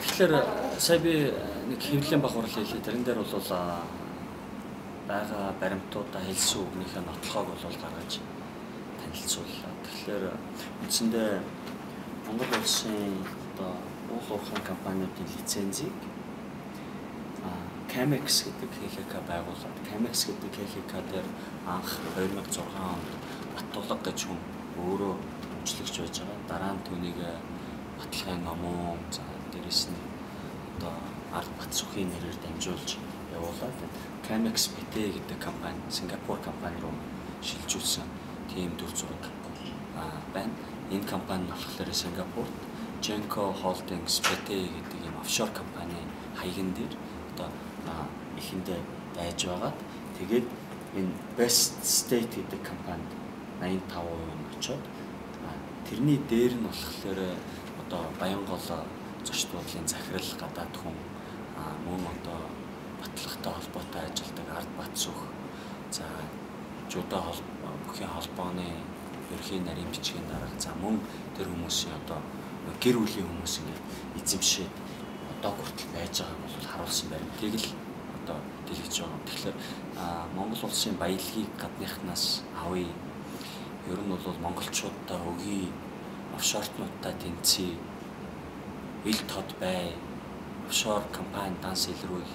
Тэгэхээр сая би нэг хэвлэлийн баг хурлаа хэлээ. Тэрэн дээр бол байгаа баримтуудаа хэлсэн үгнийхээ нотлохоог бол гаргаж танилцууллаа. Тэгэхээр үндсэндээ Монгол улсын одоо уул уурхайн компаниудын лицензийг Chemex гэдэг КХК байгуулад Chemex гэдэг КХК дээр анх 2006 онд Баттулга гэж хүн өөрөө өмчлөгч байж байгаа. Дараа нь түүнийг баталгааны номон за дээрэс нь одоо ард бат сүхийн нэрээр дамжуулж явуулаад Chemex BT гэдэг компани Сингапур компани руу шилжүүлсэн тийм дүр зураг байна. Энэ компани болохоор Сингапурт Genco Holdings BT гэдэг юм офшор компани хаягн дээр одоо ихэндээ байж байгаад тэгээд энэ Best State гэдэг компанид 85% нь очоод тэрний дээр нь болохоор одоо Баянгол зочд буудлын захирал гадаад хүн мөн одоо батлагтай холбоотой ажилладаг ард бат сүх за жуда бүхийн холбооны ерхий нарийн бичгийн дарга за мөн тэр хүмүүсийн одоо гэр бүлийн хүмүүс ингээд эзэмшээд одоо хүртэл байж байгааг бол харуулсан баримтыг л одоо дэлгэж байгаа. Тэгэхээр Монгол улсын баялагийг гадныхнаас авъя. Ер нь бол монголчуудаа өгье, офшортнуудаа тэнцээ, ил тод бай, офшор компани данс илрүүл,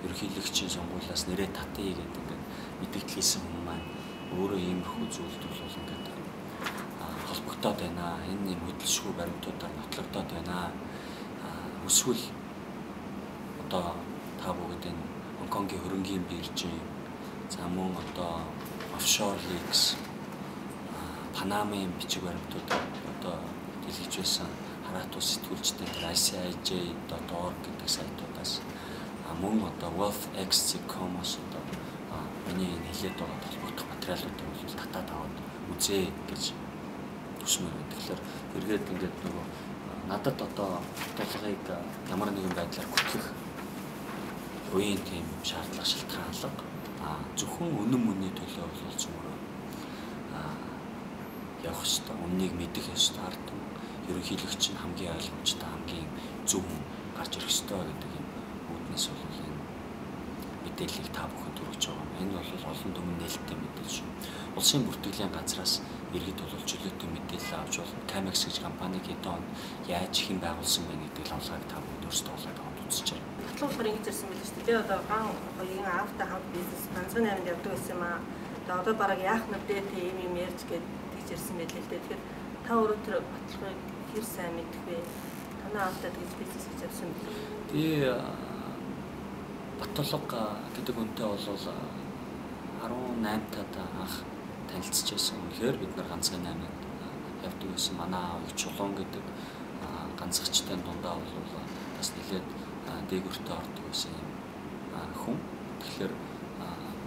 ерөнхийлөгчийн сонгуулиас нэрээ татъя гэдэг ингээд мэдээлэл хийсэн хүмүүс маань өөрөө иймэрхүү зүйлд бол ингээд холбогдоод байна. Энэ юм хөдөлшгүй баримтуудаар нотлогдоод байна. Эсвэл одоо та бүгд энэ Хонконгийн хөрөнгийн биржийн за мөн одоо офшор ликс Панамын бичиг баримтууд одоо дэлгэж байсан хараат улс сэтгүүлчдийн ICIJ.org гэдэг сайтуудаас мөн одоо wealthx.com-оос одоо миний энэ хэлээд байгаа холбогдох материалуудыг бол татаад аваад үзье гэж төсмөр байна. Тэгэхээр эргээд ингээд нөгөө надад одоо тулгыг ямар нэгэн байдлаар гүтгэх үеийн тийм шаардлага шалтгаан алга зөвхөн үнэн мөний төлөө бол зөвхөн явах ёстой, үннийг мэдэх ёстой ард ерөнхийлөгч нь хамгийн ойлгомжтой хамгийн зөв гарч ирэх ёстой гэдэг юм үүднээс бол энэ мэдээллийг та бүхэнд хүргэж байгаа. Энэ бол олон түмэн нээлттэй мэдээлэл шүү. Улсын бүртгэлийн газраас иргэд бол чөлөөтэй мэдээлэл авч болно. Chemex гэж компаниг хэд он яаж хэн байгуулсан бэ гэдэг лавлгааг та бүхэн өөрсдөө олоод аваад үзэж байна. Батлуулахаар ингэж ирсэн байл шүү дээ. Би одоо ган хоёрын авто хамт бизнес ганцхан 8-нд явдаг байсан юм аа. Одоо бараг яах нүдээ тийм юм ярьж гээд тэгж ирсэн байл л дээ. Тэгэхээр та өөрөө тэр батлахыг хэр сайн мэдэх вэ? Танай авто тэгж бизнес хийж явсан бэ? Би Батулга гэдэг үнтэй бол 18-тад анх танилцж байсан. Үнэхээр бид нар ганцхан 8-нд явдаг байсан. Манай аав Чулуун гэдэг ганцхан дундаа бол бас нэлээд дээгүүртэй ордог байсан юм хүн. Тэгэхээр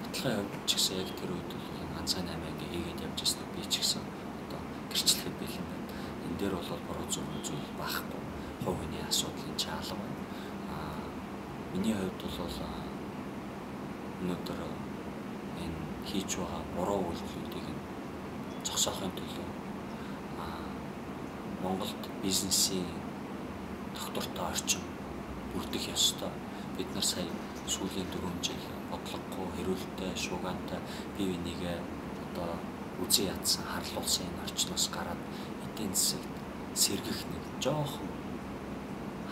баталгын хувьд ч гэсэн яг тэр үед бол ганцхан 8-ыг хийгээд явж байсан. Би ч гэсэн одоо гэрчлэхэд бэлэн байна. Энэ дээр бол буруу зүйл байхгүй. Хувь хүний асуудлын чаалга байна. Миний хувьд бол өнөөдөр энэ хийж байгаа буруу үйлдэлүүдийг зогсоохын төлөө Монголд бизнесийн доктортой орчин бүрдэх ёстой. Бид нар сая сүүлийн 4 жил бодлогогүй, хэрүүлтэй, шуугантай бие бинийгээ одоо үзий ядсан, харлуулсан энэ орчноос гараад эдийн засагт сэргэх нэг жоохон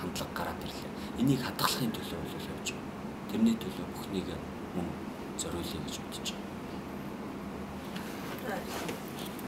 хандлага гараад ирлээ. Энийг хадгалахын төлөө явж байна. Тэрний төлөө бүхнийг мөн зориулъя гэж бодож байна.